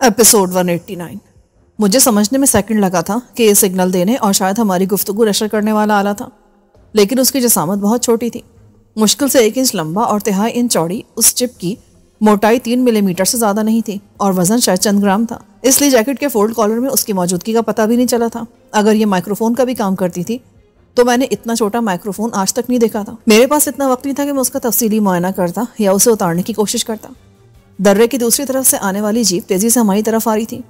Episode 189۔ مجھے سمجھنے میں سیکنڈ لگا تھا کہ یہ سگنل دینے اور شاید ہماری گفتگو نشر کرنے والا آلہ تھا، لیکن اس کی جسامت بہت چھوٹی تھی، مشکل سے 1 انچ لمبا اور 1/3 انچ چوڑی۔ اس چپ کی موٹائی 3 ملی میٹر سے زیادہ نہیں تھی اور وزن شاید چند گرام تھا، اس لیے جیکٹ کے فولڈ کالر میں اس کی موجودگی کا پتہ بھی نہیں چلا تھا۔ اگر یہ مائکروفون کا بھی کام کرتی تھی تو میں نے اتنا چھوٹا مائکروفون آج تک نہیں دیکھا تھا۔ میرے پاس اتنا وقت نہیں تھا کہ میں اس کا تفصیلی معائنہ کرتا یا اسے اتارنے کی کوشش کرتا۔ درے کی دوسری طرف سے آنے والی جیپ تیزی سے ہماری طرف آ رہی تھی۔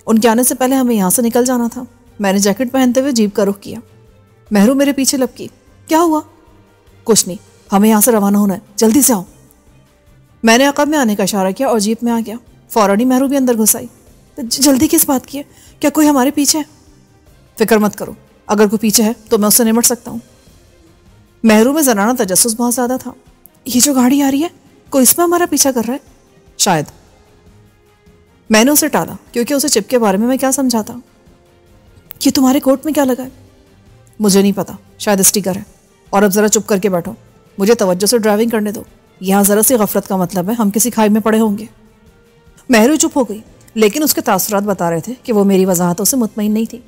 ان کے آنے سے پہلے ہمیں یہاں سے نکل جانا تھا۔ میں نے جیکٹ پہنتے ہوئے جیپ کا رخ کیا۔ مہرو میرے پیچھے لپکی۔ کیا ہوا؟ کچھ نہیں، ہمیں یہاں سے روانہ ہونا ہے، جلدی سے آؤ۔ میں نے عقب میں آنے کا اشارہ کیا اور جیپ میں آ گیا۔ فوراً ہی مہرو بھی اندر گھس آئی۔ جلدی کس بات کی ہے؟ کیا کوئی ہمارے پیچھے ہے؟ فکر مت کرو، اگر کوئی پیچھے ہے تو میں اس سے نمٹ سکتا ہوں۔ مہرو میں زنانہ تجسس بہت زیادہ تھا۔ یہ جو گاڑی آ رہی ہے، کوئی اس میں ہمارا پیچھا کر رہا ہے؟ شاید۔ میں نے اسے ٹالا کیونکہ اسے چپ کے بارے میں کیا سمجھاتا۔ یہ تمہارے کوٹ میں کیا لگا ہے؟ مجھے نہیں پتا، شاید اسٹیکر ہے۔ اور اب ذرا چپ کر کے بیٹھو، مجھے توجہ سے ڈرائیونگ کرنے دو۔ یہاں ذرا سی غفلت کا مطلب ہے ہم کسی کھائی میں پڑے ہوں گے۔ مہرو چپ ہو گئی، لیکن اس کے تاثرات بتا رہے تھے کہ وہ میری وضاحتوں سے مطمئن نہیں تھی۔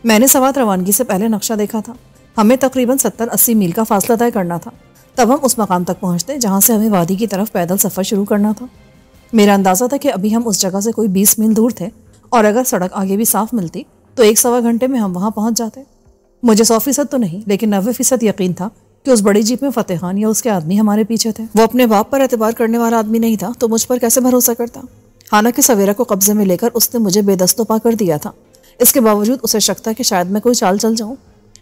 میں نے سوات روانگی سے پہلے نقشہ دیکھا تھا۔ ہمیں تقریباً 70-80 میل کا فاصلہ طے کرنا تھا، تب ہم اس مقام تک پہنچتے جہاں سے ہمیں وادی کی طرف پیدل سفر شروع کرنا تھا۔ میرا اندازہ تھا کہ ابھی ہم اس جگہ سے کوئی 20 میل دور تھے، اور اگر سڑک آگے بھی صاف ملتی تو 1-1.25 گھنٹے میں ہم وہاں پہنچ جاتے۔ مجھے 100% تو نہیں، لیکن 90% یقین تھا کہ اس بڑی جیپ میں فتح خان یا اس کے آدمی ہمارے پیچھے تھے۔ وہ اپنے باپ پر اعتبار کرنے والا آدمی نہیں تھا تو مجھ پر کیسے بھروسہ کرتا؟ حالانکہ سویرا کو قبضے میں لے کر اس نے مجھے بے دست و پا کر دیا تھا، اس کے باوجود اسے شک تھا کہ شاید میں کوئی چال چل جاؤں،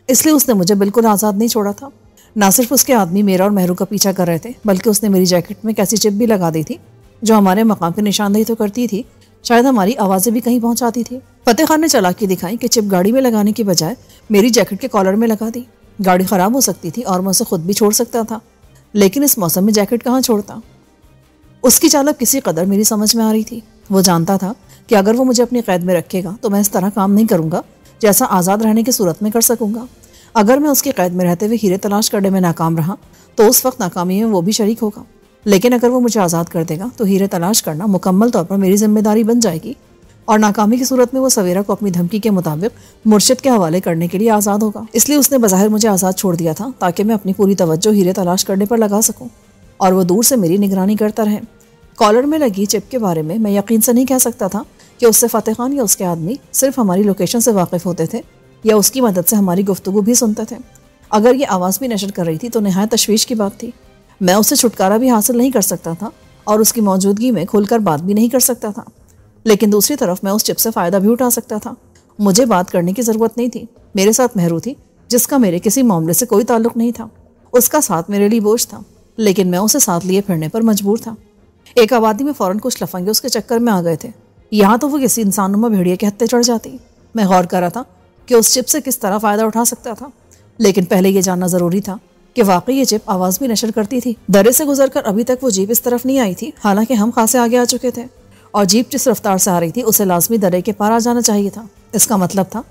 اس لیے اس نے مجھے بالکل آزاد نہیں چھوڑا تھا۔ نہ صرف اس کے آدمی میرا اور مہرو کا پیچھا کر رہے تھے، بلکہ اس نے میری جیکٹ میں کیسی چپ بھی لگا دی تھی جو ہمارے مقام کی نشاندہی تو کرتی تھی، شاید ہماری آوازیں بھی کہیں پہنچاتی تھی۔ فتح خان نے چالاکی دکھائی کہ چپ گاڑی میں لگانے کی بجائے میری جیکٹ کے کالر میں لگا دی۔ گاڑی خراب ہو سکتی تھی اور میں اسے خود بھی چھوڑ سکتا تھا، لیکن اس موسم میں جیکٹ کہاں چھوڑتا؟ اس کی چال اب کسی قدر میری سمجھ میں آ رہی تھی۔ وہ جانتا تھا کہ اگر وہ مجھے اپنی قید میں رکھے گا تو میں اس طرح کام نہیں کروں گا جیسا آزاد رہنے کی صورت میں کر سکوں گا۔ اگر میں اس کی قید میں رہتے ہوئے ہیرے تلاش کرنے میں ناکام رہا تو اس وقت ناکامی میں وہ بھی شریک ہوگا، لیکن اگر وہ مجھے آزاد کر دے گا تو ہیرے تلاش کرنا مکمل طور پر میری ذمہ داری بن جائے گی، اور ناکامی کی صورت میں وہ سویرا کو اپنی دھمکی کے مطابق مرشد کے حوالے کرنے کے لیے آزاد ہوگا۔ اس لیے اس نے بظاہر مجھے آزاد چھوڑ دیا تھا تاکہ میں اپنی پوری توجہ ہیرے تلاش کرنے پر لگا سکوں اور وہ دور سے میری نگرانی کرتا رہے۔ کالر میں لگی چپ کے بارے میں یقین سے نہیں کہہ سکتا تھا کہ اس سے فتح خان یا اس کے آدمی صرف ہماری لوکیشن سے واقف ہوتے تھے یا اس کی مدد سے ہماری گفتگو بھی سنتے تھے۔ اگر یہ آواز بھی نشر کر رہی تھی تو نہایت تشویش کی بات تھی۔ میں اس سے چھٹکارا بھی حاصل نہیں کر سکتا تھا اور اس کی موجودگی میں کھل کر بات بھی نہیں کر سکتا تھا، لیکن دوسری طرف میں اس چپ سے فائدہ بھی اٹھا سکتا تھا۔ مجھے بات کرنے کی ضرورت نہیں تھی۔ میرے ساتھ مہرو تھی جس کا میرے کسی معاملے سے کوئی تعلق نہیں تھا۔ اس کا ساتھ میرے لیے بوجھ تھا، لیکن میں اسے ساتھ لیے پھرنے پر مجبور تھا۔ ایک آبادی میں فوراً کچھ لفنگے اس کے چکر میں آ گئے تھے، یہاں تو وہ کسی انسان نما بھیڑیے کے ہتھے چڑھ جاتی۔ میں غور کر رہا تھا کہ اس چپ سے کس طرح فائدہ اٹھا سکتا تھا، لیکن پہلے یہ جاننا ضروری تھا کہ واقعی یہ چپ آواز بھی نشر کرتی تھی۔ درے سے گزر کر ابھی تک وہ جیپ اس طرف نہیں آئی تھی، حالانکہ ہم خاصے آگے آ چکے تھے، اور جیپ جس رفتار سے آ رہی تھی اسے لازمی درے کے پار آ جانا چاہیے تھا۔ اس کا مطلب تھا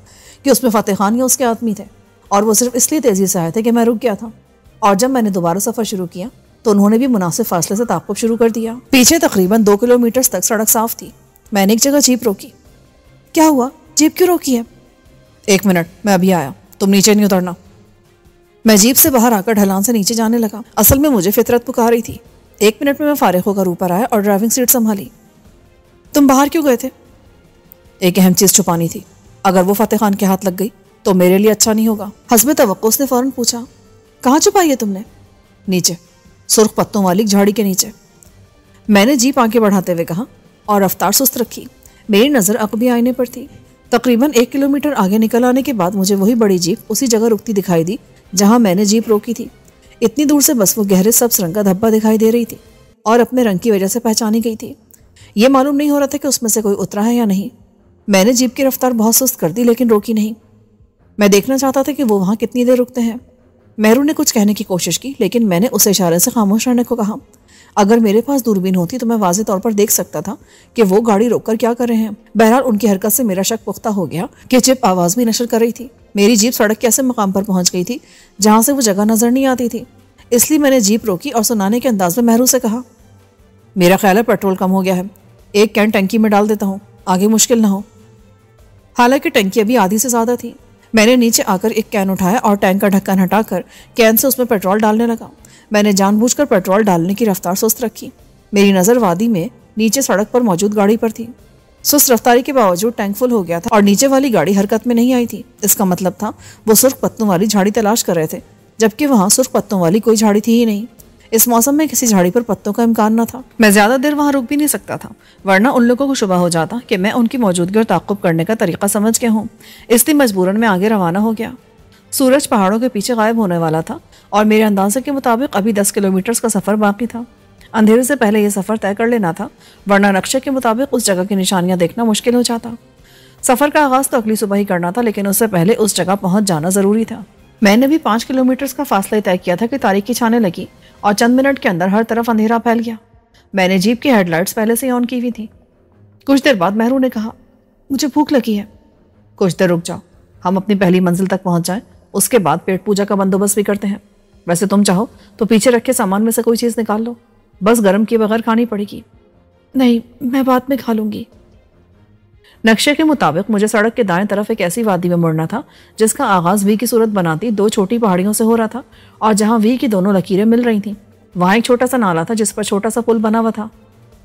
کہ اس میں فتح خان یا اس کے آدمی تھے، اور وہ صرف اس لیے تیزی سے آئے تھے کہ میں رک گیا تھا، اور جب میں نے دوبارہ سفر شروع کیا تو انہوں نے بھی مناسب فاصلے سے تعاقب شروع کر دیا۔ پیچھے تقریباً 2 کلومیٹر تک سڑک صاف تھی۔ میں نے ایک جگہ جیپ روکی۔ کیا ہوا؟ جیپ کیوں روکی ہے؟ 1 منٹ، میں ابھی آیا، تم نیچے نہیں اترنا۔ میں جیپ سے باہر آ کر ڈھلان سے نیچے جانے لگا۔ اصل میں مجھے فطرت پکار رہی تھی۔ 1 منٹ میں فارغ ہو کر اوپر آیا اور ڈرائیونگ سیٹ سنبھالی۔ تم باہر کیوں گئے تھے؟ ایک اہم چیز چھپانی تھی۔ اگر وہ فتح خان کے ہاتھ لگ گئی تو میرے لیے اچھا نہیں ہوگا۔ حسب توقع اس نے فوراً پوچھا، کہاں چھپائی ہے تم نے؟ نیچے، سرخ پتوں والی جھاڑی کے نیچے۔ میں نے جیپ آگے بڑھاتے ہوئے کہا اور رفتار سست رکھی۔ میری نظر عقبی آئینے پر تھی۔ تقریباً 1 کلومیٹر آگے نکل آنے کے بعد مجھے وہی بڑی جیپ اسی جگہ رکتی دکھائی دی جہاں میں نے جیپ روکی تھی۔ اتنی دور سے بس وہ گہرے سبز رنگ کا دھبا دکھائی دے رہی تھی اور اپنے رنگ کی وجہ سے پہچانی گئی تھی۔ یہ معلوم نہیں ہو رہا تھا کہ اس میں سے کوئی اترا ہے یا نہیں۔ میں نے جیپ کی رفتار بہت سست کر دی لیکن روکی نہیں۔ میں دیکھنا چاہتا تھا کہ وہ وہاں کتنی دیر رکتے ہیں۔ مہرو نے کچھ کہنے کی کوشش کی لیکن میں نے اسے اشارے سے خاموش رہنے کو کہا۔ اگر میرے پاس دوربین ہوتی تو میں واضح طور پر دیکھ سکتا تھا کہ وہ گاڑی روک کر کیا کر رہے ہیں۔ بہرحال ان کی حرکت سے میرا شک پختہ ہو گیا کہ چپ آواز بھی نشر کر رہی تھی۔ میری جیپ سڑک کے ایسے مقام پر پہنچ گئی تھی جہاں سے وہ جگہ نظر نہیں آتی تھی، اس لیے میں نے جیپ روکی اور سنانے کے انداز میں مہرو سے کہا، میرا خیال ہے پیٹرول کم ہو گیا ہے، 1 کین ٹنکی میں ڈال دیتا ہوں، آگے مشکل نہ ہو۔ حالانکہ ٹنکی ابھی آدھی سے زیادہ تھی۔ میں نے نیچے آ کر ایک کین اٹھایا اور ٹینک کا ڈھکن ہٹا کر کین سے اس میں پیٹرول ڈالنے لگا۔ میں نے جان بوجھ کر پیٹرول ڈالنے کی رفتار سست رکھی۔ میری نظر وادی میں نیچے سڑک پر موجود گاڑی پر تھی۔ سست رفتاری کے باوجود ٹینک فل ہو گیا تھا اور نیچے والی گاڑی حرکت میں نہیں آئی تھی۔ اس کا مطلب تھا وہ سرخ پتوں والی جھاڑی تلاش کر رہے تھے، جبکہ وہاں سرخ پتوں والی کوئی جھاڑی تھی ہی نہیں۔ اس موسم میں کسی جھاڑی پر پتوں کا امکان نہ تھا۔ میں زیادہ دیر وہاں رک بھی نہیں سکتا تھا، ورنہ ان لوگوں کو شبہ ہو جاتا کہ میں ان کی موجودگی اور تعقب کرنے کا طریقہ سمجھ گیا ہوں۔ اس لیے مجبوراً میں آگے روانہ ہو گیا۔ سورج پہاڑوں کے پیچھے غائب ہونے والا تھا اور میرے اندازے کے مطابق ابھی 10 کلومیٹر کا سفر باقی تھا۔ اندھیرے سے پہلے یہ سفر طے کر لینا تھا، ورنہ نقشے کے مطابق اس جگہ کی نشانیاں دیکھنا مشکل ہو جاتا۔ سفر کا آغاز تو اگلی صبح ہی کرنا تھا، لیکن اس سے پہلے اس جگہ پہنچ جانا ضروری تھا۔ میں نے بھی 5 کلومیٹر کا فاصلہ طے کیا تھا کہ تاریکی چھانے لگی اور چند منٹ کے اندر ہر طرف اندھیرا پھیل گیا۔ میں نے جیپ کی ہیڈ لائٹس پہلے سے ہی آن کی ہوئی تھی۔ کچھ دیر بعد مہرو نے کہا، مجھے بھوک لگی ہے۔ کچھ دیر رک جاؤ، ہم اپنی پہلی منزل تک پہنچ جائیں، اس کے بعد پیٹ پوجا کا بندوبست بھی کرتے ہیں۔ ویسے تم چاہو تو پیچھے رکھے سامان میں سے کوئی چیز نکال لو، بس گرم کیے بغیر کھانی پڑے گی۔ نہیں، میں بعد میں کھا لوں گی۔ نقشے کے مطابق مجھے سڑک کے دائیں طرف ایک ایسی وادی میں مڑنا تھا جس کا آغاز وی کی صورت بناتی 2 چھوٹی پہاڑیوں سے ہو رہا تھا، اور جہاں وی کی دونوں لکیریں مل رہی تھیں وہاں ایک چھوٹا سا نالا تھا جس پر چھوٹا سا پل بنا ہوا تھا۔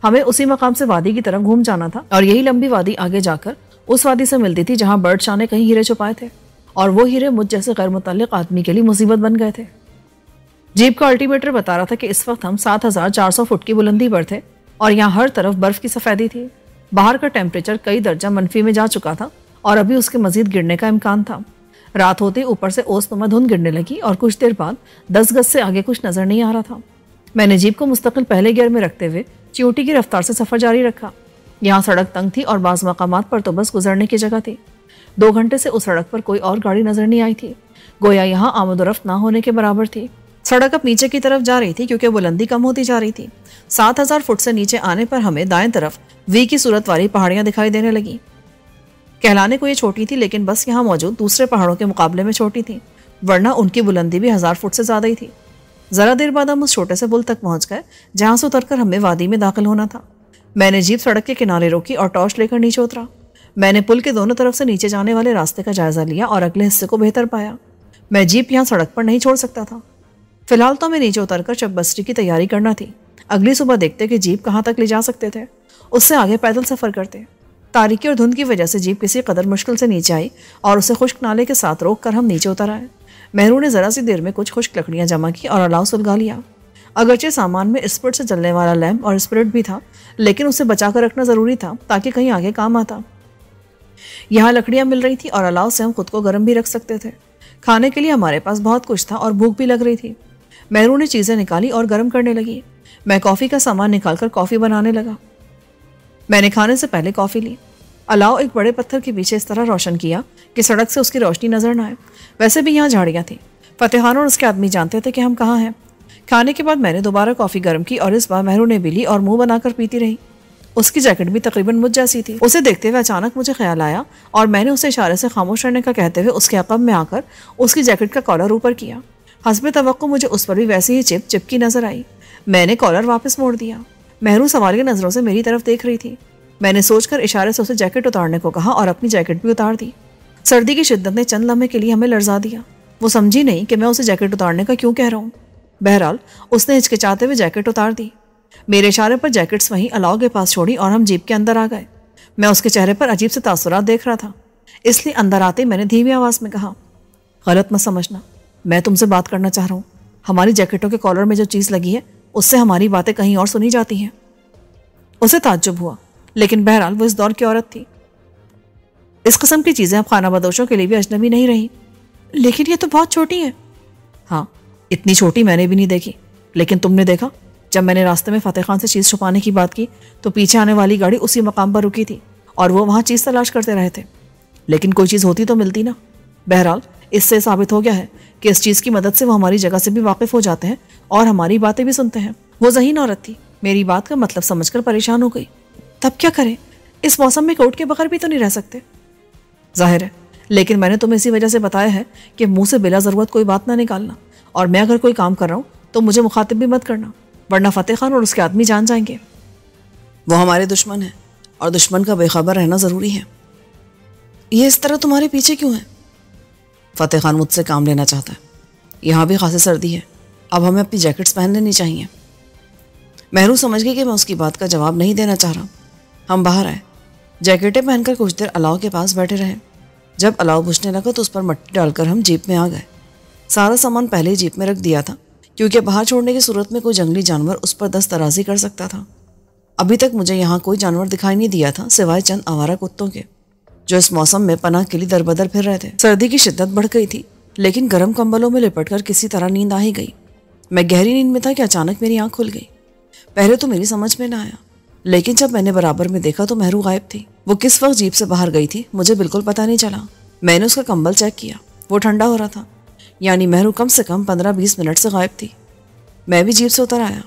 ہمیں اسی مقام سے وادی کی طرف گھوم جانا تھا، اور یہی لمبی وادی آگے جا کر اس وادی سے ملتی تھی جہاں برڈ شاہ نے کہیں ہیرے چھپائے تھے، اور وہ ہیرے مجھ جیسے غیر متعلق آدمی کے لیے مصیبت بن گئے تھے۔ جیپ کا الٹیمیٹر بتا رہا تھا کہ اس وقت ہم 7400 فٹ کی بلندی پر تھے اور یہاں ہر طرف برف کی سفیدی تھی۔ باہر کا ٹیمپریچر کئی درجہ منفی میں جا چکا تھا اور ابھی اس کے مزید گرنے کا امکان تھا۔ رات ہوتے اوپر سے اوس نما دھند گرنے لگی اور کچھ دیر بعد 10 گز سے آگے کچھ نظر نہیں آ رہا تھا۔ میں نے جیپ کو مستقل پہلے گیئر میں رکھتے ہوئے چیوٹی کی رفتار سے سفر جاری رکھا۔ یہاں سڑک تنگ تھی اور بعض مقامات پر تو بس گزرنے کی جگہ تھی۔ 2 گھنٹے سے اس سڑک پر کوئی اور گاڑی نظر نہیں آئی تھی، گویا یہاں آمد و رفت نہ ہونے کے برابر تھی۔ سڑک اب نیچے کی طرف جا رہی تھی کیونکہ بلندی کم ہوتی جا رہی تھی۔ 7000 فٹ سے نیچے آنے پر ہمیں دائیں طرف وی کی صورت والی پہاڑیاں دکھائی دینے لگی۔ کہلانے کو یہ چھوٹی تھی، لیکن بس یہاں موجود دوسرے پہاڑوں کے مقابلے میں چھوٹی تھی، ورنہ ان کی بلندی بھی 1000 فٹ سے زیادہ ہی تھی۔ ذرا دیر بعد ہم اس چھوٹے سے پل تک پہنچ گئے جہاں سے اتر کر ہمیں وادی میں داخل ہونا تھا۔ میں نے جیپ سڑک کے کنارے روکی اور ٹارچ لے کر نیچے اترا۔ میں نے پل کے دونوں طرف سے نیچے جانے والے راستے کا جائزہ لیا اور اگلے حصے کو بہتر پایا۔ میں جیپ یہاں سڑک پر نہیں چھوڑ سکتا تھا۔ فی الحال تو ہمیں نیچے اتر کر شب بسری کی تیاری کرنا تھی۔ اگلی صبح دیکھتے کہ جیپ کہاں تک لے جا سکتے تھے، اس سے آگے پیدل سفر کرتے۔ تاریکی اور دھند کی وجہ سے جیپ کسی قدر مشکل سے نیچے آئی اور اسے خشک نالے کے ساتھ روک کر ہم نیچے اتر آئے۔ مہرو نے ذرا سی دیر میں کچھ خشک لکڑیاں جمع کی اور الاؤ سلگا لیا۔ اگرچہ سامان میں اسپرٹ سے جلنے والا لیمپ اور اسپرٹ بھی تھا، لیکن اسے بچا کر رکھنا ضروری تھا تاکہ کہیں آگے کام آتا۔ یہاں لکڑیاں مل رہی تھی اور الاؤ سے ہم خود کو گرم بھی رکھ سکتے تھے۔ کھانے کے لیے ہمارے پاس بہت کچھ تھا اور بھوک بھی لگ رہی تھی۔ مہرو نے چیزیں نکالی اور گرم کرنے لگی۔ میں کافی کا سامان نکال کر کافی بنانے لگا۔ میں نے کھانے سے پہلے کافی لی۔ الاؤ ایک بڑے پتھر کے پیچھے اس طرح روشن کیا کہ سڑک سے اس کی روشنی نظر نہ آئے۔ ویسے بھی یہاں جھاڑیاں تھیں۔ فتح خان اور اس کے آدمی جانتے تھے کہ ہم کہاں ہیں۔ کھانے کے بعد میں نے دوبارہ کافی گرم کی اور اس بار مہرو نے بھی لی اور منہ بنا کر پیتی رہی۔ اس کی جیکٹ بھی تقریباً مجھ جیسی تھی۔ اسے دیکھتے ہوئے اچانک مجھے خیال آیا اور میں نے اسے اشارے سے خاموش رہنے کا کہتے ہوئے اس کے عقب میں آ کر اس کی جیکٹ کا کالر اوپر کیا۔ حسب توقع مجھے اس پر بھی ویسی ہی چپکی نظر آئی۔ میں نے کالر واپس موڑ دیا۔ مہرو سوالیہ نظروں سے میری طرف دیکھ رہی تھی۔ میں نے سوچ کر اشارے سے اسے جیکٹ اتارنے کو کہا اور اپنی جیکٹ بھی اتار دی۔ سردی کی شدت نے چند لمحے کے لیے ہمیں لرزا دیا۔ وہ سمجھی نہیں کہ میں اسے جیکٹ اتارنے کا کیوں کہہ رہا ہوں۔ بہرحال اس نے ہچکچاتے ہوئے جیکٹ اتار دی۔ میرے اشارے پر جیکٹس وہیں الاؤ کے پاس چھوڑی اور ہم جیپ کے اندر آ گئے۔ میں اس کے چہرے پر عجیب سے تاثرات دیکھ رہا تھا، اس لیے اندر آتے میں نے دھیمی آواز میں کہا، غلط مت سمجھنا، میں تم سے بات کرنا چاہ رہا ہوں۔ ہماری جیکٹوں کے کالر میں جو چیز لگی ہے اس سے ہماری باتیں کہیں اور سنی جاتی ہیں۔ اسے تعجب ہوا، لیکن بہرحال وہ اس دور کی عورت تھی۔ اس قسم کی چیزیں اب خانہ بدوشوں کے لیے بھی اجنبی نہیں رہی۔ لیکن یہ تو بہت چھوٹی ہے۔ ہاں، اتنی چھوٹی میں نے بھی نہیں دیکھی، لیکن تم نے دیکھا؟ جب میں نے راستے میں فتح خان سے چیز چھپانے کی بات کی تو پیچھے آنے والی گاڑی اسی مقام پر رکی تھی اور وہ وہاں چیز تلاش کرتے رہے تھے، لیکن کوئی چیز ہوتی تو ملتی نا۔ بہرحال اس سے ثابت ہو گیا ہے کہ اس چیز کی مدد سے وہ ہماری جگہ سے بھی واقف ہو جاتے ہیں اور ہماری باتیں بھی سنتے ہیں۔ وہ ذہین عورت تھی، میری بات کا مطلب سمجھ کر پریشان ہو گئی۔ تب کیا کریں؟ اس موسم میں کوٹ کے بغیر بھی تو نہیں رہ سکتے۔ ظاہر ہے، لیکن میں نے تمہیں اسی وجہ سے بتایا ہے کہ منہ سے بلا ضرورت کوئی بات نہ نکالنا، اور میں اگر کوئی کام کر رہا ہوں تو مجھے مخاطب بھی مت کرنا، ورنہ فتح خان اور اس کے آدمی جان جائیں گے۔ وہ ہمارے دشمن ہیں، اور دشمن کا بے خبر رہنا ضروری ہے۔ یہ اس طرح تمہارے پیچھے کیوں ہے؟ فتح خان مجھ سے کام لینا چاہتا ہے۔ یہاں بھی خاصی سردی ہے، اب ہمیں اپنی جیکٹس پہن لینی چاہیے۔ مہرو سمجھ گئی کہ میں اس کی بات کا جواب نہیں دینا چاہ رہا۔ ہم باہر آئے، جیکٹیں پہن کر کچھ دیر الاؤ کے پاس بیٹھے رہے۔ جب الاؤ بجھنے لگا تو اس پر مٹی ڈال کر ہم جیپ میں آ گئے۔ سارا سامان پہلے ہی جیپ میں رکھ دیا تھا، کیونکہ باہر چھوڑنے کی صورت میں کوئی جنگلی جانور اس پر دست درازی کر سکتا تھا۔ ابھی تک مجھے یہاں کوئی جانور دکھائی نہیں دیا تھا سوائے چند آوارہ کتوں کے، جو اس موسم میں پناہ کے لیے در بدر پھر رہے تھے۔ سردی کی شدت بڑھ گئی تھی، لیکن گرم کمبلوں میں لپٹ کر کسی طرح نیند آ ہی گئی۔ میں گہری نیند میں تھا کہ اچانک میری آنکھ کھل گئی۔ پہلے تو میری سمجھ میں نہ آیا، لیکن جب میں نے برابر میں دیکھا تو مہرو غائب تھی۔ وہ کس وقت جیپ سے باہر گئی تھی مجھے بالکل پتہ نہیں چلا۔ میں نے اس کا کمبل چیک کیا، وہ ٹھنڈا ہو رہا تھا، یعنی مہرو کم سے کم 15-20 منٹ سے غائب تھی۔ میں بھی جیپ سے اتر آیا۔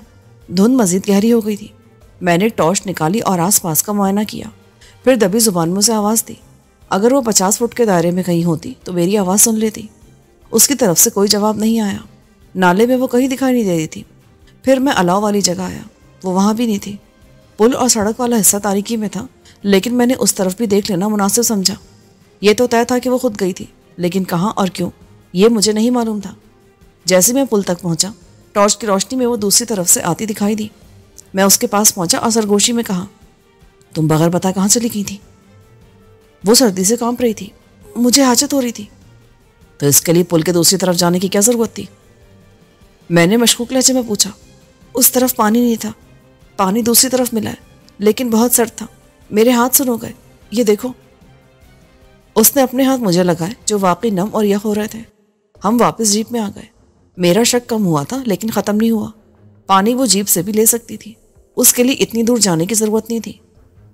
دھند مزید گہری ہو گئی تھی۔ میں نے ٹارچ نکالی اور آس پاس کا معائنہ کیا، پھر دبی زبان میں اسے آواز دی۔ اگر وہ 50 فٹ کے دائرے میں کہیں ہوتی تو میری آواز سن لیتی۔ اس کی طرف سے کوئی جواب نہیں آیا۔ نالے میں وہ کہیں دکھائی نہیں دے رہی تھی۔ پھر میں الاؤ والی جگہ آیا، وہ وہاں بھی نہیں تھی۔ پل اور سڑک والا حصہ تاریکی میں تھا، لیکن میں نے اس طرف بھی دیکھ لینا مناسب سمجھا۔ یہ تو طے تھا کہ وہ خود گئی تھی، لیکن کہاں اور کیوں یہ مجھے نہیں معلوم تھا۔ جیسے میں پل تک پہنچا، ٹارچ کی روشنی میں وہ دوسری طرف سے آتی دکھائی دی۔ میں اس کے پاس پہنچا اور سرگوشی میں کہا، تم بغیر بتا کہاں چلی گئی تھی؟ وہ سردی سے کانپ رہی تھی۔ مجھے حاجت ہو رہی تھی۔ تو اس کے لیے پل کے دوسری طرف جانے کی کیا ضرورت تھی؟ میں نے مشکوک لہجے میں پوچھا۔ اس طرف پانی نہیں تھا، پانی دوسری طرف ملا ہے، لیکن بہت سرد تھا۔ میرے ہاتھ سن ہو گئے، یہ دیکھو۔ اس نے اپنے ہاتھ مجھے لگائے جو واقعی نم اور یخ ہو رہے تھے۔ ہم واپس جیپ میں آ گئے۔ میرا شک کم ہوا تھا لیکن ختم نہیں ہوا۔ پانی وہ جیپ سے بھی لے سکتی تھی، اس کے لیے اتنی دور جانے کی ضرورت نہیں تھی۔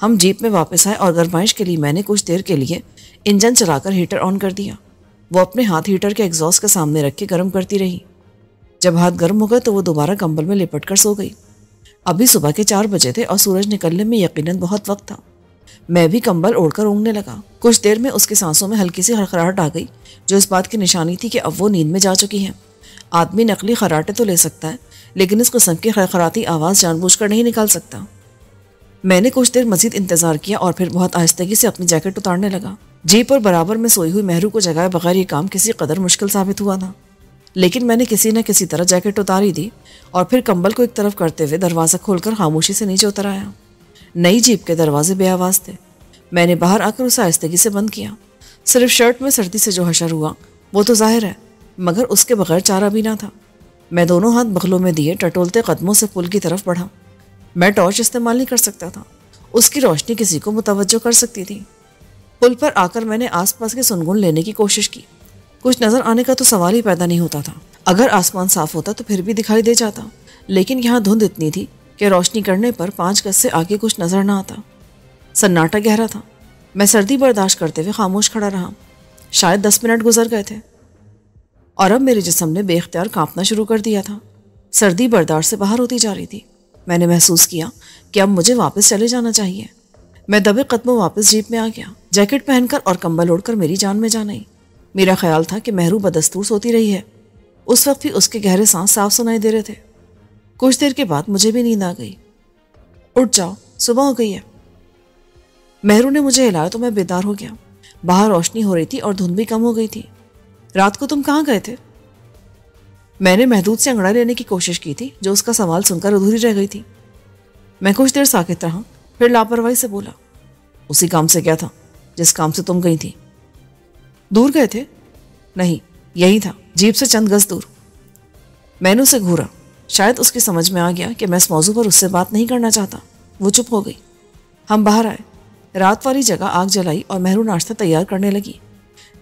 ہم جیپ میں واپس آئے اور گرمائش کے لیے میں نے کچھ دیر کے لیے انجن چلا کر ہیٹر آن کر دیا۔ وہ اپنے ہاتھ ہیٹر کے ایگزاسٹ کے سامنے رکھ کے گرم کرتی رہی۔ جب ہاتھ گرم ہو گئے تو وہ دوبارہ کمبل میں لپٹ کر سو گئی۔ ابھی صبح کے 4 بجے تھے اور سورج نکلنے میں یقیناً بہت وقت تھا۔ میں بھی کمبل اوڑھ کر اونگنے لگا۔ کچھ دیر میں اس کی سانسوں میں ہلکی سی خرخراہٹ آ گئی، جو اس بات کی نشانی تھی کہ اب وہ نیند میں جا چکی ہے۔ آدمی نقلی خراٹے تو لے سکتا ہے، لیکن اس قسم کی خرخراتی آواز جان بوجھ کر نہیں نکال سکتا۔ میں نے کچھ دیر مزید انتظار کیا اور پھر بہت آہستگی سے اپنی جیکٹ اتارنے لگا۔ جیپ پر برابر میں سوئی ہوئی مہرو کو جگائے بغیر یہ کام کسی قدر مشکل ثابت ہوا تھا، لیکن میں نے کسی نہ کسی طرح جیکٹ اتاری دی اور پھر کمبل کو ایک طرف کرتے ہوئے دروازہ کھول کر خاموشی سے نیچے اتر آیا۔ نئی جیپ کے دروازے بے آواز تھے۔ میں نے باہر آ کر اسے آہستگی سے بند کیا۔ صرف شرٹ میں سردی سے جو حشر ہوا وہ تو ظاہر ہے، مگر اس کے بغیر چارہ بھی نہ تھا۔ میں دونوں ہاتھ بغلوں میں دیے ٹٹولتے قدموں سے پل کی طرف بڑھا۔ میں ٹارچ استعمال نہیں کر سکتا تھا، اس کی روشنی کسی کو متوجہ کر سکتی تھی۔ پل پر آ کر میں نے آس پاس کے سنگن لینے کی کوشش کی۔ کچھ نظر آنے کا تو سوال ہی پیدا نہیں ہوتا تھا۔ اگر آسمان صاف ہوتا تو پھر بھی دکھائی دے جاتا، لیکن یہاں دھند اتنی تھی کہ روشنی کرنے پر 5 گز سے آگے کچھ نظر نہ آتا۔ سناٹا گہرا تھا۔ میں سردی برداشت کرتے ہوئے خاموش کھڑا رہا۔ شاید 10 منٹ گزر گئے تھے اور اب میرے جسم نے بے اختیار کانپنا شروع کر دیا تھا۔ سردی برداشت سے باہر ہوتی جا رہی تھی۔ میں نے محسوس کیا کہ اب مجھے واپس چلے جانا چاہیے۔ میں دبے قدموں واپس جیپ میں آ گیا۔ جیکٹ پہن کر اور کمبل اوڑھ کر میری جان میں جان آئی۔ میرا خیال تھا کہ مہرو بدستور سوتی رہی ہے۔ اس وقت بھی اس کے گہرے سانس صاف سنائی دے رہے تھے۔ کچھ دیر کے بعد مجھے بھی نیند آ گئی۔ اٹھ جاؤ، صبح ہو گئی ہے۔ مہرو نے مجھے ہلایا تو میں بیدار ہو گیا۔ باہر روشنی ہو رہی تھی اور دھند بھی کم ہو گئی تھی۔ رات کو تم کہاں گئے تھے؟ میں نے محدود سے انگڑائی لینے کی کوشش کی تھی، جو اس کا سوال سن کر ادھوری رہ گئی تھی۔ میں کچھ دیر ساکت رہا، پھر لاپرواہی سے بولا، اسی کام سے کیا تھا جس کام سے تم گئی تھی؟ دور گئے تھے؟ نہیں، یہی تھا، جیپ سے چند گز دور۔ میں نے اسے گھورا۔ شاید اس کی سمجھ میں آ گیا کہ میں اس موضوع پر اس سے بات نہیں کرنا چاہتا۔ وہ چپ ہو گئی۔ ہم باہر آئے۔ رات والی جگہ آگ جلائی اور مہرو ناشتہ تیار کرنے لگی۔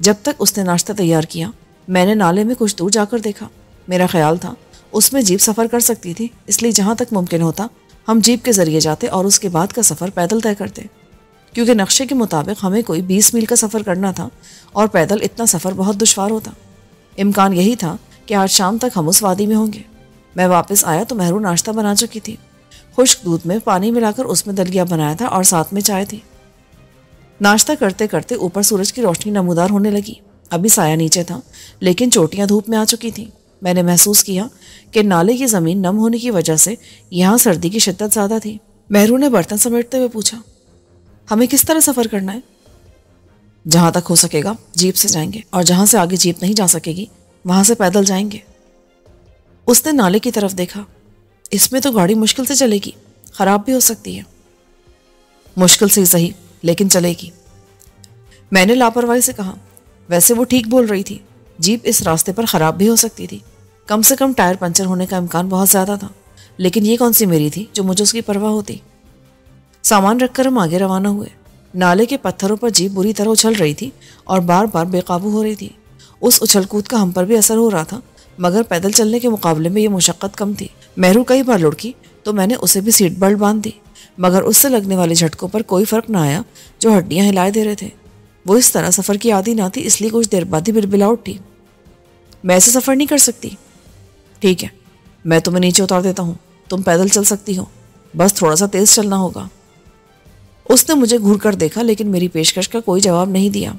جب تک اس نے ناشتہ تیار کیا، میں نے نالے میں کچھ دور جا کر دیکھا۔ میرا خیال تھا اس میں جیپ سفر کر سکتی تھی، اس لیے جہاں تک ممکن ہوتا ہم جیپ کے ذریعے جاتے اور اس کے بعد کا سفر پیدل طے کرتے، کیونکہ نقشے کے مطابق ہمیں کوئی 20 میل کا سفر کرنا تھا اور پیدل اتنا سفر بہت دشوار ہوتا۔ امکان یہی تھا کہ آج شام تک ہم اس وادی میں ہوں گے۔ میں واپس آیا تو مہرو ناشتہ بنا چکی تھی۔ خشک دودھ میں پانی ملا کر اس میں دلیا بنایا تھا اور ساتھ میں چائے تھی۔ ناشتہ کرتے کرتے اوپر سورج کی روشنی نمودار ہونے لگی۔ ابھی سایہ نیچے تھا، لیکن چوٹیاں دھوپ میں آ چکی تھیں۔ میں نے محسوس کیا کہ نالے کی زمین نم ہونے کی وجہ سے یہاں سردی کی شدت زیادہ تھی۔ مہرو نے برتن سمیٹتے ہوئے پوچھا، ہمیں کس طرح سفر کرنا ہے؟ جہاں تک ہو سکے گا جیپ سے جائیں گے، اور جہاں سے آگے جیپ نہیں جا سکے گی وہاں سے پیدل جائیں گے۔ اس نے نالے کی طرف دیکھا۔ اس میں تو گاڑی مشکل سے چلے گی، خراب بھی ہو سکتی ہے۔ مشکل سے ہی صحیح، لیکن چلے گی۔ میں نے لاپرواہی سے کہا۔ ویسے وہ ٹھیک بول رہی تھی، جیپ اس راستے پر خراب بھی ہو سکتی تھی، کم سے کم ٹائر پنچر ہونے کا امکان بہت زیادہ تھا، لیکن یہ کون سی میری تھی جو مجھے اس کی پرواہ ہوتی۔ سامان رکھ کر ہم آگے روانہ ہوئے۔ نالے کے پتھروں پر جیپ بری طرح اچھل رہی تھی اور بار بار بے قابو ہو رہی تھی۔ اس اچھل کود کا ہم پر بھی اثر ہو رہا تھا، مگر پیدل چلنے کے مقابلے میں یہ مشقت کم تھی۔ مہرو کئی بار لڑکی تو میں نے اسے بھی سیٹ بیلٹ باندھ دی، مگر اس سے لگنے والے جھٹکوں پر کوئی فرق نہ آیا جو ہڈیاں ہلائے دے رہے تھے۔ وہ اس طرح سفر کی عادی نہ تھی، اس لیے کچھ دیر بعد ہی بلبلا اٹھی۔ میں ایسے سفر نہیں کر سکتی۔ ٹھیک ہے، میں تمہیں نیچے اتار دیتا ہوں، تم پیدل چل سکتی ہو، بس تھوڑا سا تیز چلنا ہوگا۔ اس نے مجھے گھور کر دیکھا، لیکن میری پیشکش کا کوئی جواب نہیں دیا۔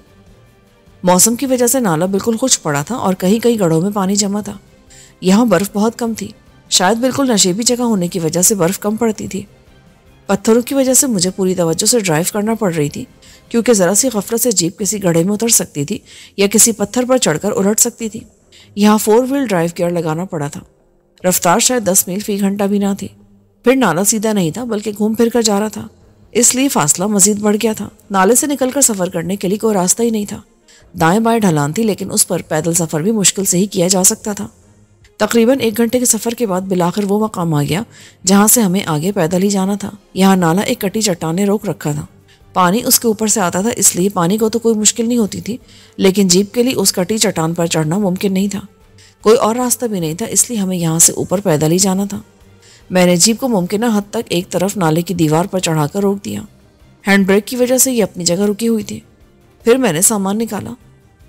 موسم کی وجہ سے نالا بالکل خشک پڑا تھا اور کہیں کہیں گڑھوں میں پانی جمع تھا۔ یہاں برف بہت کم تھی، شاید بالکل نشیبی جگہ ہونے کی وجہ سے برف کم پڑتی تھی۔ پتھروں کی وجہ سے مجھے پوری توجہ سے ڈرائیو کرنا پڑ رہی تھی، کیونکہ ذرا سی غفلت سے جیپ کسی گڑھے میں اتر سکتی تھی یا کسی پتھر پر چڑھ کر الٹ سکتی تھی۔ یہاں 4 وہیل ڈرائیو گیئر لگانا پڑا تھا۔ رفتار شاید 10 میل فی گھنٹہ بھی نہ تھی۔ پھر نالا سیدھا نہیں تھا بلکہ گھوم پھر کر جا رہا تھا، اس لیے فاصلہ مزید بڑھ گیا تھا۔ نالے سے نکل کر سفر کرنے کے لیے کوئی راستہ ہی نہیں تھا۔ دائیں بائیں ڈھلان تھی، لیکن اس پر پیدل سفر بھی مشکل سے ہی کیا جا سکتا تھا۔ تقریباً 1 گھنٹے کے سفر کے بعد بالآخر وہ مقام آ گیا جہاں سے ہمیں آگے پیدل ہی جانا تھا۔ یہاں نالا ایک کٹی چٹان نے روک رکھا تھا۔ پانی اس کے اوپر سے آتا تھا، اس لیے پانی کو تو کوئی مشکل نہیں ہوتی تھی، لیکن جیپ کے لیے اس کٹی چٹان پر چڑھنا ممکن نہیں تھا۔ کوئی اور راستہ بھی نہیں تھا، اس لیے ہمیں یہاں سے اوپر پیدل ہی جانا تھا۔ میں نے جیپ کو ممکنہ حد تک ایک طرف نالے کی دیوار پر چڑھا کر روک دیا۔ ہینڈ بریک کی وجہ سے یہ اپنی جگہ رکی ہوئی تھی۔ پھر میں نے سامان نکالا،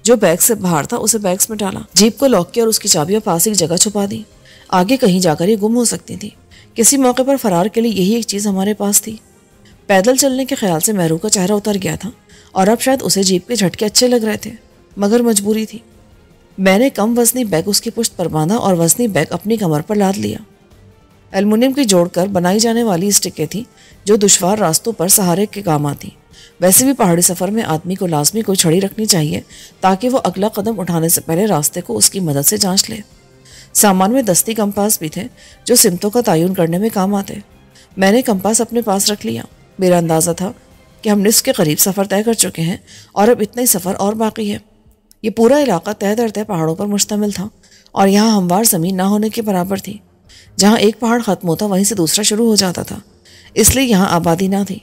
جو بیگ سے باہر تھا اسے بیگز میں ڈالا، جیپ کو لاک کیا اور اس کی چابیاں پاس ایک جگہ چھپا دی۔ آگے کہیں جا کر یہ گم ہو سکتی تھی۔ کسی موقع پر فرار کے لیے یہی ایک چیز ہمارے پاس تھی۔ پیدل چلنے کے خیال سے مہرو کا چہرہ اتر گیا تھا اور اب شاید اسے جیپ کے جھٹکے اچھے لگ رہے تھے، مگر مجبوری تھی۔ میں نے کم وزنی بیگ اس کی پشت پر باندھا اور وزنی بیگ اپنی کمر پر لاد لیا۔ ایلومینیم کی جوڑ کر بنائی جانے والی اسٹکیں تھیں جو دشوار راستوں پر سہارے کے کام آتی۔ ویسے بھی پہاڑی سفر میں آدمی کو لازمی کوئی چھڑی رکھنی چاہیے تاکہ وہ اگلا قدم اٹھانے سے پہلے راستے کو اس کی مدد سے جانچ لے۔ سامان میں دستی کمپاس بھی تھے جو سمتوں کا تعین کرنے میں کام آتے۔ میں نے کمپاس اپنے پاس رکھ لیا۔ میرا اندازہ تھا کہ ہم نصف کے قریب سفر طے کر چکے ہیں اور اب اتنا ہی سفر اور باقی ہے۔ یہ پورا علاقہ تہ در تہ پہاڑوں پر مشتمل تھا اور یہاں ہموار زمین نہ ہونے کے برابر تھی۔ جہاں ایک پہاڑ ختم ہوتا وہیں سے دوسرا شروع ہو جاتا تھا، اس لیے یہاں آبادی نہ تھی۔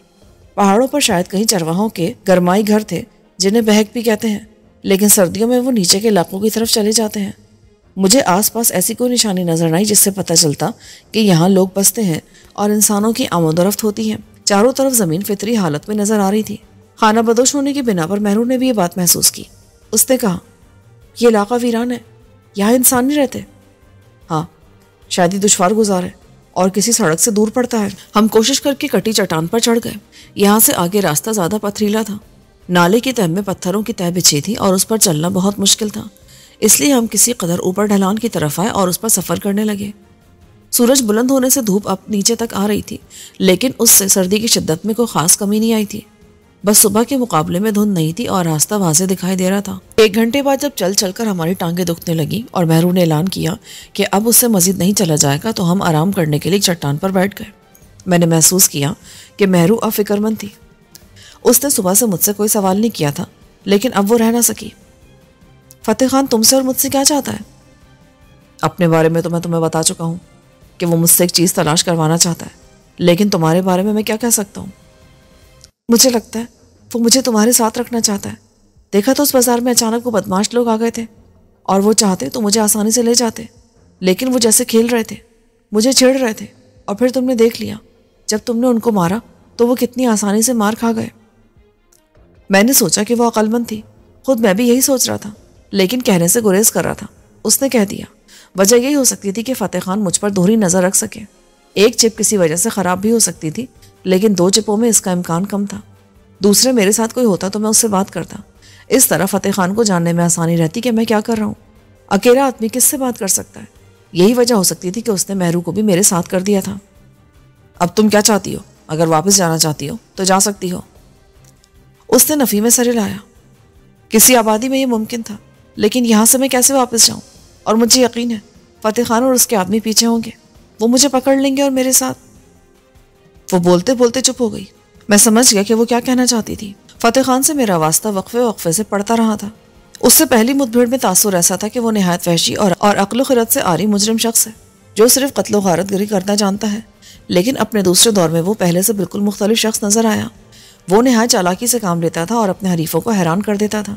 پہاڑوں پر شاید کہیں چرواہوں کے گرمائی گھر تھے جنہیں بہک بھی کہتے ہیں، لیکن سردیوں میں وہ نیچے کے علاقوں کی طرف چلے جاتے ہیں۔ مجھے آس پاس ایسی کوئی نشانی نظر نہ آئی جس سے پتہ چلتا کہ یہاں لوگ بستے ہیں اور انسانوں کی آمد و رفت ہوتی ہے۔ چاروں طرف زمین فطری حالت میں نظر آ رہی تھی۔ خانہ بدوش ہونے کی بنا پر مہرو نے بھی یہ بات محسوس کی۔ اس نے کہا، یہ علاقہ ویران ہے، یہاں انسان نہیں رہتے۔ ہاں، شاید ہی دشوار گزار ہے اور کسی سڑک سے دور پڑتا ہے۔ ہم کوشش کر کے کٹی چٹان پر چڑھ گئے۔ یہاں سے آگے راستہ زیادہ پتھریلا تھا۔ نالے کی تہ میں پتھروں کی تہ بچھی تھی اور اس پر چلنا بہت مشکل تھا، اس لیے ہم کسی قدر اوپر ڈھلان کی طرف آئے اور اس پر سفر کرنے لگے۔ سورج بلند ہونے سے دھوپ اب نیچے تک آ رہی تھی، لیکن اس سے سردی کی شدت میں کوئی خاص کمی نہیں آئی تھی۔ بس صبح کے مقابلے میں دھند نہیں تھی اور راستہ واضح دکھائی دے رہا تھا۔ 1 گھنٹے بعد جب چل چل کر ہماری ٹانگیں دکھنے لگی اور مہرو نے اعلان کیا کہ اب اس سے مزید نہیں چلا جائے گا تو ہم آرام کرنے کے لیے ایک چٹان پر بیٹھ گئے۔ میں نے محسوس کیا کہ مہرو اب فکر مند تھی۔ اس نے صبح سے مجھ سے کوئی سوال نہیں کیا تھا، لیکن اب وہ رہ نہ سکی۔ فتح خان تم سے اور مجھ سے کیا چاہتا ہے؟ اپنے بارے میں تو میں تمہیں بتا چکا ہوں کہ وہ مجھ سے ایک چیز تلاش کروانا چاہتا ہے، لیکن تمہارے بارے میں کیا کہہ سکتا ہوں؟ مجھے لگتا ہے وہ مجھے تمہارے ساتھ رکھنا چاہتا ہے۔ دیکھا تو اس بازار میں اچانک وہ بدماش لوگ آ گئے تھے اور وہ چاہتے تو مجھے آسانی سے لے جاتے، لیکن وہ جیسے کھیل رہے تھے، مجھے چھیڑ رہے تھے، اور پھر تم نے دیکھ لیا جب تم نے ان کو مارا تو وہ کتنی آسانی سے مار کھا گئے۔ میں نے سوچا کہ وہ عقل مند تھی، خود میں بھی یہی سوچ رہا تھا، لیکن کہنے سے گریز کر رہا تھا۔ اس نے کہہ دیا، وجہ یہی ہو سکتی تھی کہ فتح خان مجھ پر دوہری نظر رکھ سکے۔ ایک چپ کسی وجہ سے خراب بھی ہو سکتی تھی، لیکن 2 چپوں میں اس کا امکان کم تھا۔ دوسرے میرے ساتھ کوئی ہوتا تو میں اس سے بات کرتا، اس طرح فتح خان کو جاننے میں آسانی رہتی کہ میں کیا کر رہا ہوں۔ اکیلا آدمی کس سے بات کر سکتا ہے؟ یہی وجہ ہو سکتی تھی کہ اس نے مہرو کو بھی میرے ساتھ کر دیا تھا۔ اب تم کیا چاہتی ہو؟ اگر واپس جانا چاہتی ہو تو جا سکتی ہو۔ اس نے نفی میں سر ہلایا۔ کسی آبادی میں یہ ممکن تھا، لیکن یہاں سے میں کیسے واپس جاؤں؟ اور مجھے یقین ہے فتح خان اور اس کے آدمی پیچھے ہوں گے، وہ مجھے پکڑ لیں گے اور میرے ساتھ۔ وہ بولتے بولتے چپ ہو گئی۔ میں سمجھ گیا کہ وہ کیا کہنا چاہتی تھی۔ فتح خان سے میرا واسطہ وقفے سے پڑتا رہا تھا۔ اس سے پہلی مدبھیڑ میں تاثر ایسا تھا کہ وہ نہایت وحشی اور عقل و خرد سے عاری مجرم شخص ہے، جو صرف قتل و غارت گری کرنا جانتا ہے۔ لیکن اپنے دوسرے دور میں وہ پہلے سے بالکل مختلف شخص نظر آیا۔ وہ نہایت چالاکی سے کام لیتا تھا اور اپنے حریفوں کو حیران کر دیتا تھا۔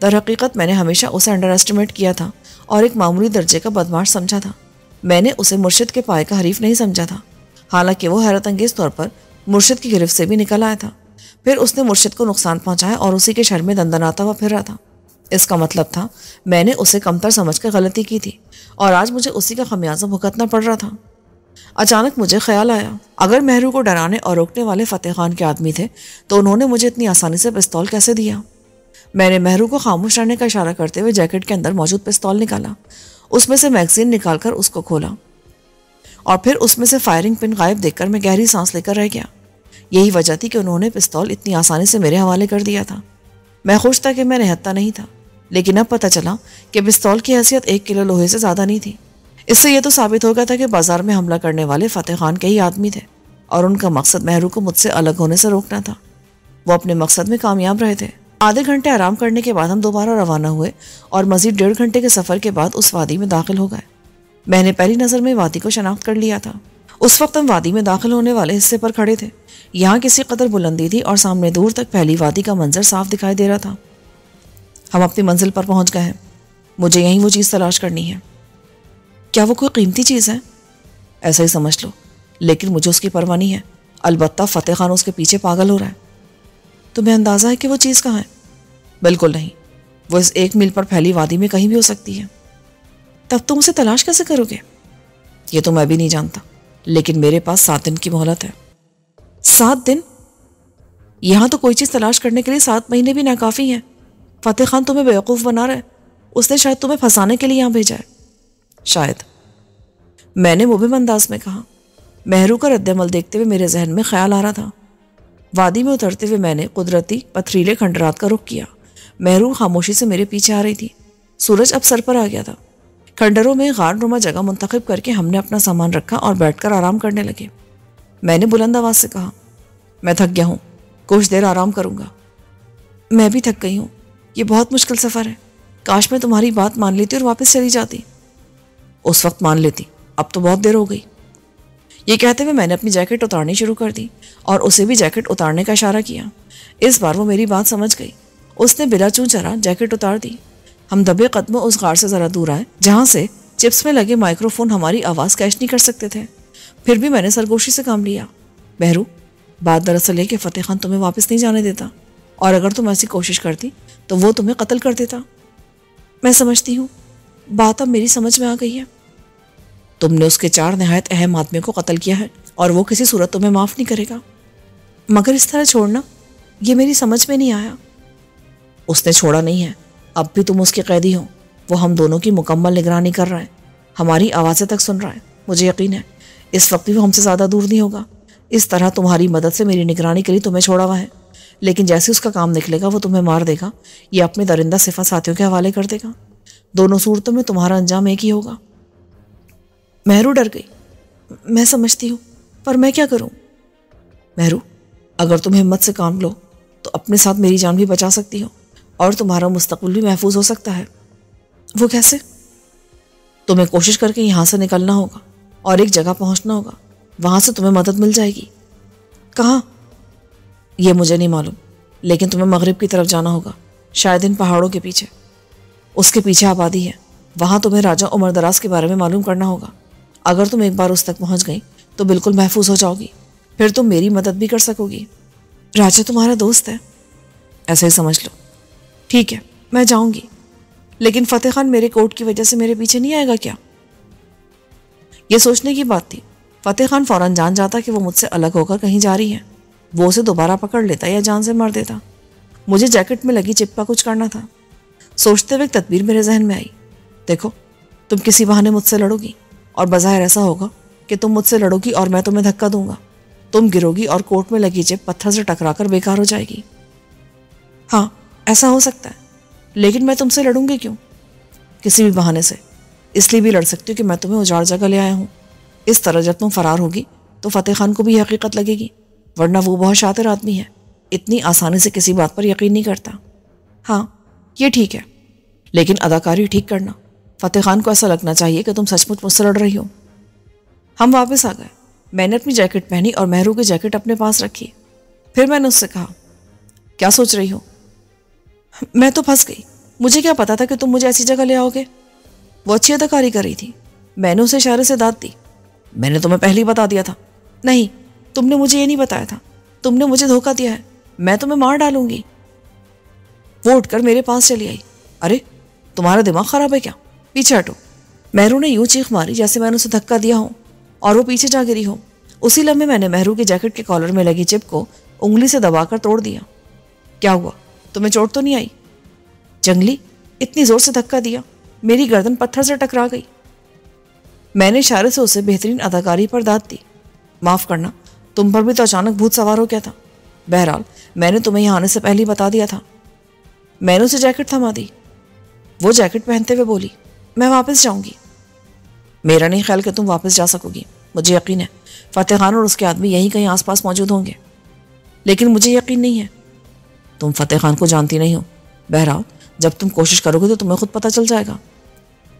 در حقیقت میں نے ہمیشہ اسے انڈر ایسٹیمیٹ کیا تھا اور ایک معمولی درجے کا بدمعاش سمجھا تھا۔ میں نے اسے مرشد کے پائے کا حریف نہیں سمجھا تھا، حالانکہ وہ حیرت انگیز طور پر مرشد کی گرفت سے بھی نکل آیا تھا۔ پھر اس نے مرشد کو نقصان پہنچایا اور اسی کے شر میں دندناتا ہوا پھر رہا تھا۔ اس کا مطلب تھا میں نے اسے کمتر سمجھ کر غلطی کی تھی اور آج مجھے اسی کا خمیازہ بھگتنا پڑ رہا تھا۔ اچانک مجھے خیال آیا، اگر مہرو کو ڈرانے اور روکنے والے فتح خان کے آدمی تھے تو انہوں نے مجھے اتنی آسانی سے پستول کیسے دیا؟ میں نے مہرو کو خاموش رہنے کا اشارہ کرتے ہوئے جیکٹ کے اندر موجود پستول نکالا، اس میں سے میگزین نکال کر اس کو کھولا اور پھر اس میں سے فائرنگ پن غائب دیکھ کر میں گہری سانس لے کر رہ گیا۔ یہی وجہ تھی کہ انہوں نے پستول اتنی آسانی سے میرے حوالے کر دیا تھا۔ میں خوش تھا کہ میں نہتتا نہیں تھا، لیکن اب پتہ چلا کہ پستول کی حیثیت 1 کلو لوہے سے زیادہ نہیں تھی۔ اس سے یہ تو ثابت ہو گیا تھا کہ بازار میں حملہ کرنے والے فتح خان کے ہی آدمی تھے اور ان کا مقصد مہرو کو مجھ سے الگ ہونے سے روکنا تھا۔ وہ اپنے مقصد میں کامیاب رہے تھے۔ آدھے گھنٹے آرام کرنے کے بعد ہم دوبارہ روانہ ہوئے اور مزید 1.5 گھنٹے کے سفر کے بعد اس وادی میں داخل ہو گئے۔ میں نے پہلی نظر میں وادی کو شناخت کر لیا تھا۔ اس وقت ہم وادی میں داخل ہونے والے حصے پر کھڑے تھے۔ یہاں کسی قدر بلندی تھی اور سامنے دور تک پھیلی وادی کا منظر صاف دکھائی دے رہا تھا۔ ہم اپنی منزل پر پہنچ گئے ہیں۔ مجھے یہیں وہ چیز تلاش کرنی ہے۔ کیا وہ کوئی قیمتی چیز ہے؟ ایسا ہی سمجھ لو، لیکن مجھے اس کی پرواہ نہیں ہے۔ البتہ فتح خان اس کے پیچھے پاگل ہو رہا ہے۔ تمہیں اندازہ ہے کہ وہ چیز کہاں ہے؟ بالکل نہیں، وہ اس 1 میل پر پھیلی وادی میں کہیں بھی ہو سکتی ہے۔ تب تم اسے تلاش کیسے کرو گے؟ یہ تو میں بھی نہیں جانتا، لیکن میرے پاس 7 دن کی مہلت ہے۔ 7 دن؟ یہاں تو کوئی چیز تلاش کرنے کے لیے 7 مہینے بھی ناکافی ہیں۔ فتح خان تمہیں بیوقوف بنا رہا ہے۔ اس نے شاید تمہیں پھنسانے کے لیے یہاں بھیجا ہے۔ شاید، میں نے مبہم انداز میں کہا۔ مہرو کا رد عمل دیکھتے ہوئے میرے ذہن میں خیال آ رہا تھا۔ وادی میں اترتے ہوئے میں نے قدرتی پتھریلے کھنڈرات کا رخ کیا۔ مہرو خاموشی سے میرے پیچھے آ رہی تھی۔ سورج اب سر پر آ گیا تھا۔ کھنڈروں میں غار نما جگہ منتخب کر کے ہم نے اپنا سامان رکھا اور بیٹھ کر آرام کرنے لگے۔ میں نے بلند آواز سے کہا، میں تھک گیا ہوں، کچھ دیر آرام کروں گا۔ میں بھی تھک گئی ہوں، یہ بہت مشکل سفر ہے۔ کاش میں تمہاری بات مان لیتی اور واپس چلی جاتی۔ اس وقت مان لیتی، اب تو بہت دیر ہو گئی۔ یہ کہتے ہوئے میں نے اپنی جیکٹ اتارنی شروع کر دی اور اسے بھی جیکٹ اتارنے کا اشارہ کیا۔ اس بار وہ میری بات سمجھ گئی۔ اس نے بلا چوں چرا جیکٹ اتار دی۔ ہم دبے قدموں اس غار سے ذرا دور آئے جہاں سے چپس میں لگے مائکرو فون ہماری آواز کیچ نہیں کر سکتے تھے۔ پھر بھی میں نے سرگوشی سے کام لیا۔ مہرو، بات دراصل یہ کہ فتح خان تمہیں واپس نہیں جانے دیتا، اور اگر تم ایسی کوشش کرتی تو وہ تمہیں قتل کر دیتا۔ میں سمجھتی ہوں، بات اب میری سمجھ میں آ گئی ہے۔ تم نے اس کے 4 نہایت اہم آدمیوں کو قتل کیا ہے اور وہ کسی صورت تمہیں معاف نہیں کرے گا، مگر اس طرح چھوڑنا، یہ میری سمجھ میں نہیں آیا۔ اس نے چھوڑا نہیں ہے، اب بھی تم اس کے قیدی ہو۔ وہ ہم دونوں کی مکمل نگرانی کر رہا ہے، ہماری آوازیں تک سن رہا ہے۔ مجھے یقین ہے اس وقت بھی وہ ہم سے زیادہ دور نہیں ہوگا۔ اس طرح تمہاری مدد سے میری نگرانی کے لیے تمہیں چھوڑا ہوا ہے، لیکن جیسے اس کا کام نکلے گا وہ تمہیں مار دے گا یا اپنے درندہ صفت ساتھیوں کے حوالے کر دے گا۔ دونوں صورتوں میں تمہارا انجام ایک ہی ہوگا۔ مہرو ڈر گئی۔ میں سمجھتی ہوں، پر میں کیا کروں؟ مہرو، اگر تم ہمت سے کام لو تو اپنے ساتھ میری جان بھی بچا سکتی ہو اور تمہارا مستقبل بھی محفوظ ہو سکتا ہے۔ وہ کیسے؟ تمہیں کوشش کر کے یہاں سے نکلنا ہوگا اور ایک جگہ پہنچنا ہوگا، وہاں سے تمہیں مدد مل جائے گی۔ کہاں؟ یہ مجھے نہیں معلوم، لیکن تمہیں مغرب کی طرف جانا ہوگا، شاید ان پہاڑوں کے پیچھے۔ اس کے پیچھے آبادی ہے، وہاں تمہیں راجہ عمر دراز کے بارے میں معلوم کرنا ہوگا۔ اگر تم ایک بار اس تک پہنچ گئی تو بالکل محفوظ ہو جاؤ گی، پھر تم میری مدد بھی کر سکو گی۔ راجہ تمہارا دوست ہے؟ ایسا ہی سمجھ لو۔ ٹھیک ہے، میں جاؤں گی، لیکن فتح خان میرے کوٹ کی وجہ سے میرے پیچھے نہیں آئے گا کیا؟ یہ سوچنے کی بات تھی۔ فتح خان فوراً جان جاتا کہ وہ مجھ سے الگ ہو کر کہیں جا رہی ہے، وہ اسے دوبارہ پکڑ لیتا یا جان سے مار دیتا۔ مجھے جیکٹ میں لگی چپ کا کچھ کرنا تھا۔ سوچتے ہوئے ایک تدبیر میرے ذہن میں آئی۔ دیکھو، تم کسی بہانے مجھ سے لڑو گی اور بظاہر ایسا ہوگا کہ تم مجھ سے لڑو گی اور میں تمہیں دھکا دوں گا، تم گرو گی اور کوٹ میں لگی چپ پتھر سے ٹکرا کر بیکار ہو جائے گی۔ ہاں ایسا ہو سکتا ہے، لیکن میں تم سے لڑوں گی کیوں؟ کسی بھی بہانے سے۔ اس لیے بھی لڑ سکتی ہوں کہ میں تمہیں اجاڑ جگہ لے آیا ہوں۔ اس طرح جب تم فرار ہوگی تو فتح خان کو بھی یہ حقیقت لگے گی، ورنہ وہ بہت شاطر آدمی ہے، اتنی آسانی سے کسی بات پر یقین نہیں کرتا۔ ہاں یہ ٹھیک ہے، لیکن اداکاری ٹھیک کرنا۔ فتح خان کو ایسا لگنا چاہیے کہ تم سچ مچ مجھ سے لڑ رہی ہو۔ ہم واپس آ گئے۔ میں نے اپنی جیکٹ پہنی اور مہرو کی جیکٹ اپنے پاس رکھی۔ پھر میں نے اس سے کہا، کیا سوچ رہی ہو؟ میں تو پھنس گئی، مجھے کیا پتا تھا کہ تم مجھے ایسی جگہ لے آؤ گے۔ وہ اچھی اداکاری کر رہی تھی۔ میں نے اسے اشارے سے داد دی۔ میں نے تمہیں پہلے ہی بتا دیا تھا۔ نہیں، تم نے مجھے یہ نہیں بتایا تھا، تم نے مجھے دھوکہ دیا ہے، میں تمہیں مار ڈالوں گی۔ وہ اٹھ کر میرے پاس چلی آئی۔ ارے تمہارا دماغ خراب ہے کیا؟ پیچھے ہٹو۔ مہرو نے یوں چیخ ماری جیسے میں نے اسے دھکا دیا ہو اور وہ پیچھے جا گری ہو۔ اسی لمحے میں نے مہرو کی جیکٹ کے کالر میں لگی چپ کو انگلی سے دبا کر توڑ دیا۔ کیا ہوا؟ تمہیں چوٹ تو نہیں آئی؟ جنگلی، اتنی زور سے دھکا دیا میری گردن پتھر سے ٹکرا گئی۔ میں نے اشارے سے اسے بہترین اداکاری پر داد دی۔ معاف کرنا، تم پر بھی تو اچانک بھوت سوار ہو گیا تھا۔ بہرحال میں نے تمہیں یہاں آنے سے پہلے ہی بتا دیا تھا۔ میں نے اسے جیکٹ تھما دی۔ وہ جیکٹ پہنتے ہوئے بولی، میں واپس جاؤں گی۔ میرا نہیں خیال کہ تم واپس جا سکو گی۔ مجھے یقین ہے فتح خان اور اس کے آدمی یہیں کہیں آس پاس موجود ہوں گے، لیکن مجھے یقین نہیں ہے۔ تم فتح خان کو جانتی نہیں ہو۔ بہرحال جب تم کوشش کرو گے تو تمہیں خود پتہ چل جائے گا۔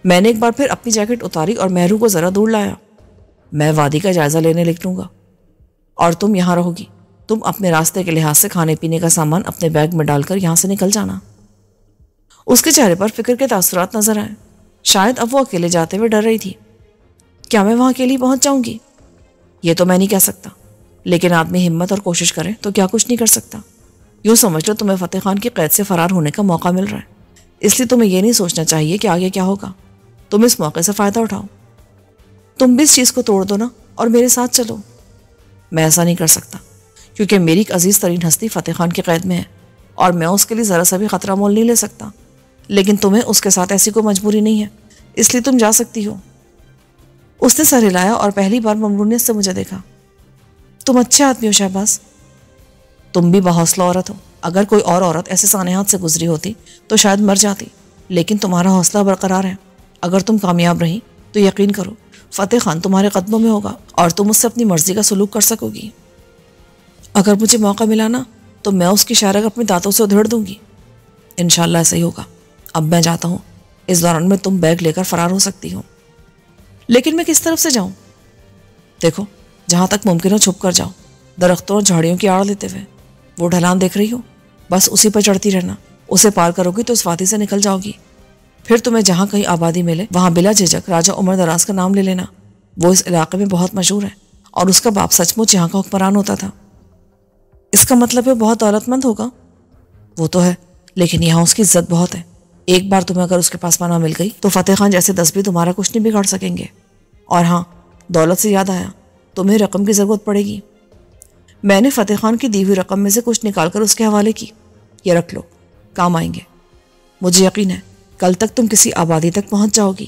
میں نے ایک بار پھر اپنی جیکٹ اتاری اور مہرو کو ذرا دور لایا۔ میں وادی کا جائزہ لینے نکلوں گا اور تم یہاں رہو گی۔ تم اپنے راستے کے لحاظ سے کھانے پینے کا سامان اپنے بیگ میں ڈال کر یہاں سے نکل جانا۔ اس کے چہرے پر فکر کے تاثرات نظر آئے۔ شاید اب وہ اکیلے جاتے ہوئے ڈر رہی تھی۔ کیا میں وہاں اکیلی پہنچ جاؤں گی؟ یہ تو میں نہیں کہہ سکتا، لیکن آدمی ہمت اور کوشش کرے تو کیا کچھ نہیں کر سکتا۔ یوں سمجھ لو تمہیں فتح خان کی قید سے فرار ہونے کا موقع مل رہا ہے، اس لیے تمہیں یہ نہیں سوچنا چاہیے کہ آگے کیا ہوگا۔ تم اس موقع سے فائدہ اٹھاؤ۔ تم بھی اس چیز کو توڑ دو نا اور میرے ساتھ چلو۔ میں ایسا نہیں کر سکتا، کیونکہ میری ایک عزیز ترین ہستی فتح خان کی قید میں ہے اور میں اس کے لیے ذرا سا بھی خطرہ مول نہیں لے سکتا۔ لیکن تمہیں اس کے ساتھ ایسی کوئی مجبوری نہیں ہے، اس لیے تم جا سکتی ہو۔ اس نے سر ہلایا اور پہلی بار ممنونیت سے مجھے دیکھا۔ تم اچھے آدمی ہو شہباز، تم بھی بحوصلہ عورت ہو۔ اگر کوئی اور عورت ایسے سانحات سے گزری ہوتی تو شاید مر جاتی، لیکن تمہارا حوصلہ برقرار ہے۔ اگر تم کامیاب رہی تو یقین کرو فتح خان تمہارے قدموں میں ہوگا اور تم اس سے اپنی مرضی کا سلوک کر سکو گی۔ اگر مجھے موقع ملا نا تو میں اس کی شارک اپنے دانتوں سے ادھیڑ دوں گی۔ انشاءاللہ ایسا ہی ہوگا۔ اب میں جاتا ہوں، اس دوران میں تم بیگ لے کر فرار ہو سکتی ہو۔ لیکن میں کس طرف سے جاؤں؟ دیکھو، جہاں تک ممکن ہو چھپ کر جاؤ، درختوں اور جھاڑیوں کی آڑ لیتے ہوئے۔ وہ ڈھلان دیکھ رہی ہو، بس اسی پر چڑھتی رہنا۔ اسے پار کرو گی تو اس وادی سے نکل جاؤ گی۔ پھر تمہیں جہاں کہیں آبادی ملے وہاں بلا جھجک راجہ عمر دراز کا نام لے لینا۔ وہ اس علاقے میں بہت مشہور ہے اور اس کا باپ سچ مچ یہاں کا حکمران ہوتا تھا۔ اس کا مطلب ہے بہت دولت مند ہوگا۔ وہ تو ہے، لیکن یہاں اس کی عزت بہت ہے۔ ایک بار تمہیں اگر اس کے پاس پناہ مل گئی تو فتح خان جیسے 10 بھی تمہارا کچھ نہیں بگاڑ سکیں گے۔ اور ہاں، دولت سے یاد آیا، تمہیں رقم کی ضرورت پڑے گی۔ میں نے فتح خان کی دی ہوئی رقم میں سے کچھ نکال کر اس کے حوالے کی۔ یہ رکھ لو، کام آئیں گے۔ مجھے یقین ہے کل تک تم کسی آبادی تک پہنچ جاؤ گی۔